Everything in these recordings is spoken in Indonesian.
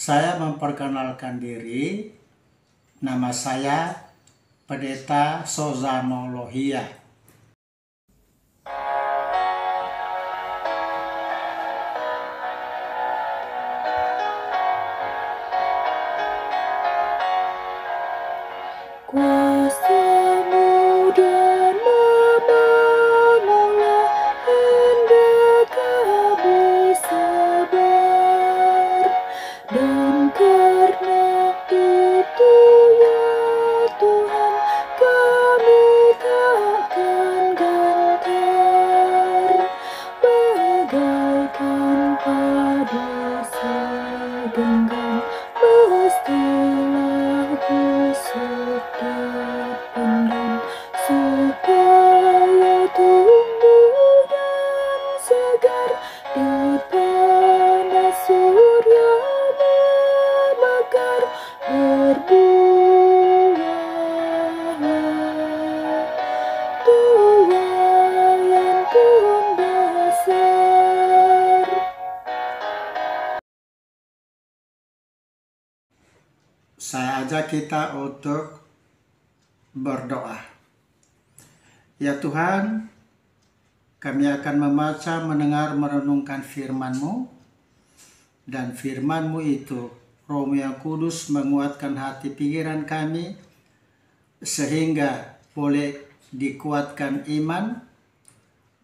Saya memperkenalkan diri, nama saya Pendeta Sozano Lohia. Kuasamu dan membangunlah, hendak kami sabar. Dan karena itu ya Tuhan, kami takkan gentar, bagaikan pada segenggam mestilah busuk dipendam, supaya tumbuh dan segar di panas surya membakar, berbuahlah tuayan pun besar. Saya ajak kita untuk berdoa. Ya Tuhan, kami akan membaca, mendengar, merenungkan firman-Mu, dan firman-Mu itu, Roh yang Kudus, menguatkan hati pikiran kami, sehingga boleh dikuatkan iman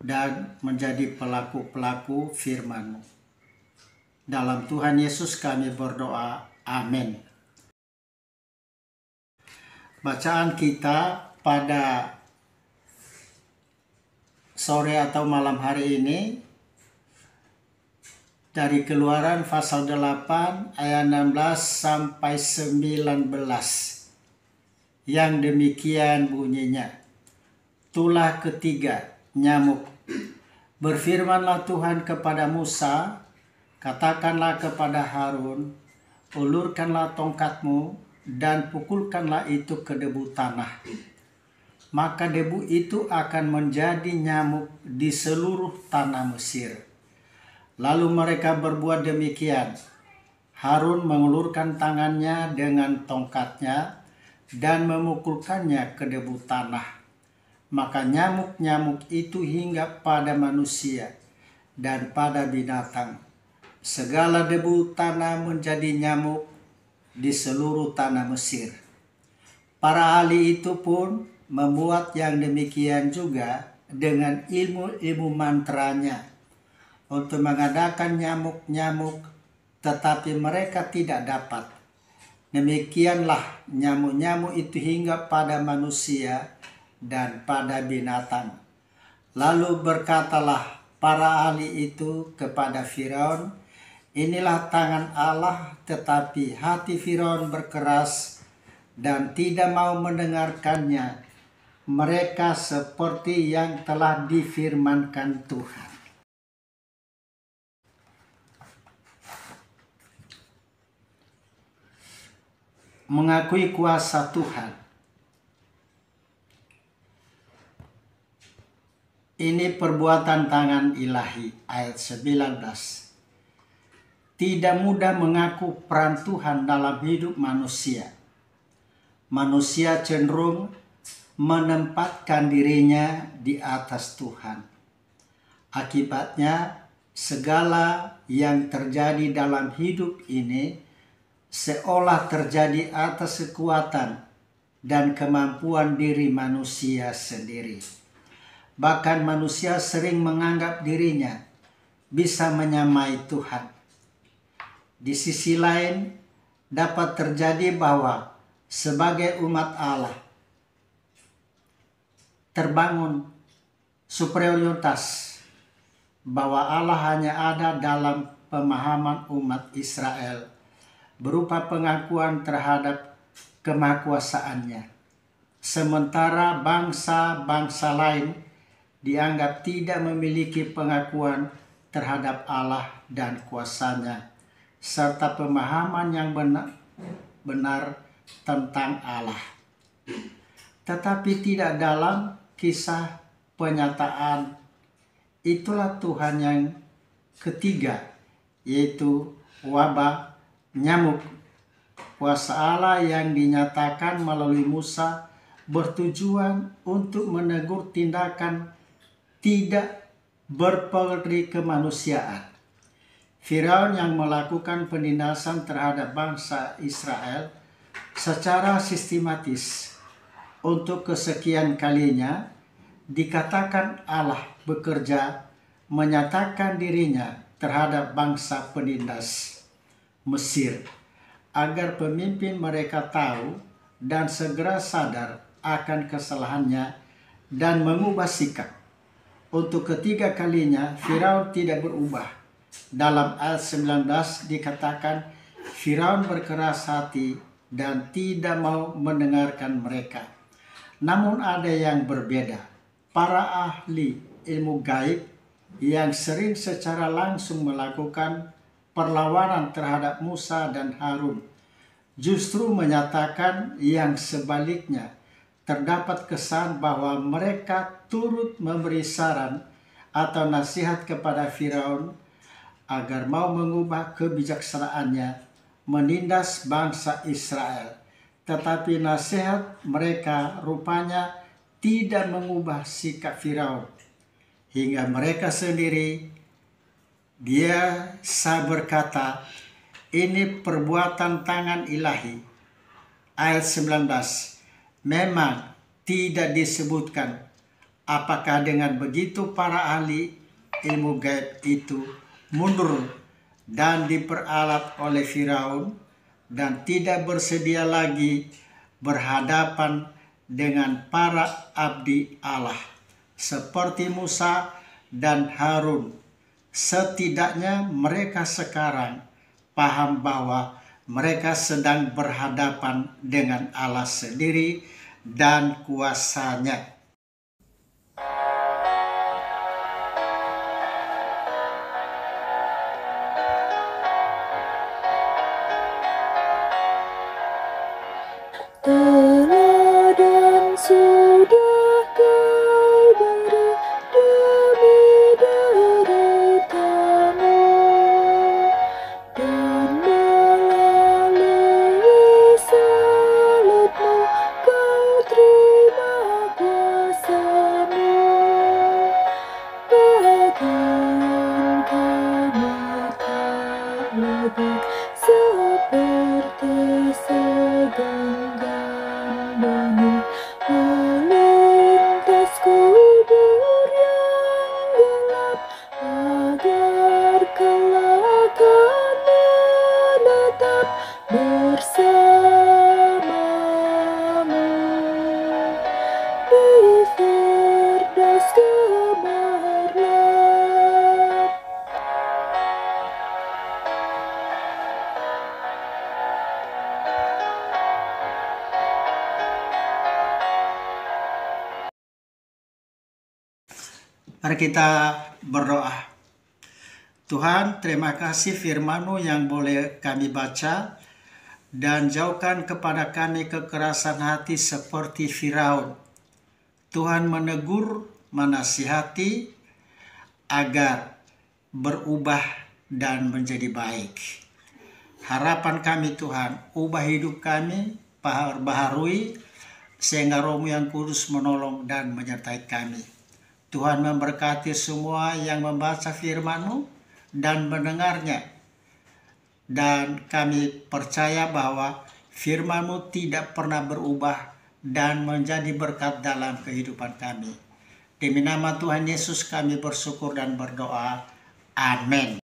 dan menjadi pelaku-pelaku firman-Mu. Dalam Tuhan Yesus kami berdoa, amin. Bacaan kita pada sore atau malam hari ini dari Keluaran pasal 8 ayat 16 sampai 19. Yang demikian bunyinya. Tulah ketiga, nyamuk. Berfirmanlah Tuhan kepada Musa, katakanlah kepada Harun, ulurkanlah tongkatmu dan pukulkanlah itu ke debu tanah. Maka debu itu akan menjadi nyamuk di seluruh tanah Mesir. Lalu mereka berbuat demikian. Harun mengulurkan tangannya dengan tongkatnya dan memukulkannya ke debu tanah. Maka nyamuk-nyamuk itu hinggap pada manusia dan pada binatang. Segala debu tanah menjadi nyamuk di seluruh tanah Mesir. Para ahli itu pun membuat yang demikian juga dengan ilmu-ilmu mantranya untuk mengadakan nyamuk-nyamuk, tetapi mereka tidak dapat. Demikianlah nyamuk-nyamuk itu hinggap pada manusia dan pada binatang. Lalu berkatalah para ahli itu kepada Firaun, inilah tangan Allah, tetapi hati Firaun berkeras dan tidak mau mendengarkannya. Mereka seperti yang telah difirmankan Tuhan. Mengakui kuasa Tuhan. Ini perbuatan tangan ilahi, ayat 19. Tidak mudah mengaku peran Tuhan dalam hidup manusia. Manusia cenderung menempatkan dirinya di atas Tuhan. Akibatnya, segala yang terjadi dalam hidup ini seolah terjadi atas kekuatan dan kemampuan diri manusia sendiri. Bahkan manusia sering menganggap dirinya bisa menyamai Tuhan. Di sisi lain, dapat terjadi bahwa sebagai umat Allah terbangun superioritas bahwa Allah hanya ada dalam pemahaman umat Israel berupa pengakuan terhadap kemahakuasaannya. Sementara bangsa-bangsa lain dianggap tidak memiliki pengakuan terhadap Allah dan kuasanya, serta pemahaman yang benar tentang Allah. Tetapi tidak dalam kisah penyataan. Itulah Tuhan yang ketiga, yaitu wabah nyamuk. Kuasa Allah yang dinyatakan melalui Musa bertujuan untuk menegur tindakan tidak berperi kemanusiaan Firaun yang melakukan penindasan terhadap bangsa Israel secara sistematis. Untuk kesekian kalinya dikatakan Allah bekerja menyatakan dirinya terhadap bangsa penindas Mesir, agar pemimpin mereka tahu dan segera sadar akan kesalahannya dan mengubah sikap. Untuk ketiga kalinya Firaun tidak berubah. Dalam ayat 19 dikatakan Firaun berkeras hati dan tidak mau mendengarkan mereka. Namun ada yang berbeda. Para ahli ilmu gaib yang sering secara langsung melakukan perlawanan terhadap Musa dan Harun justru menyatakan yang sebaliknya. Terdapat kesan bahwa mereka turut memberi saran atau nasihat kepada Firaun agar mau mengubah kebijaksanaannya menindas bangsa Israel. Tetapi nasihat mereka rupanya tidak mengubah sikap Firaun. Hingga mereka sendiri biasa berkata, ini perbuatan tangan ilahi. Ayat 19, memang tidak disebutkan apakah dengan begitu para ahli ilmu gaib itu mundur dan diperalat oleh Firaun dan tidak bersedia lagi berhadapan dengan para abdi Allah seperti Musa dan Harun. Setidaknya mereka sekarang paham bahwa mereka sedang berhadapan dengan Allah sendiri dan kuasanya. Teladan sudah kau beri demi deritamu, dan melalui salibmu kau terima kuasamu. Bagian kami tak lebih seperti segenggam benih melintas kubur yang gelap, agar kelak kami menetap bersamamu di Firdaus gemerlap. Mari kita berdoa. Tuhan, terima kasih firman-Mu yang boleh kami baca, dan jauhkan kepada kami kekerasan hati seperti Firaun. Tuhan menegur, menasihati agar berubah dan menjadi baik. Harapan kami Tuhan, ubah hidup kami, baharui, sehingga Roh-Mu yang kudus menolong dan menyertai kami. Tuhan memberkati semua yang membaca firman-Mu dan mendengarnya. Dan kami percaya bahwa firman-Mu tidak pernah berubah dan menjadi berkat dalam kehidupan kami. Demi nama Tuhan Yesus kami bersyukur dan berdoa. Amin.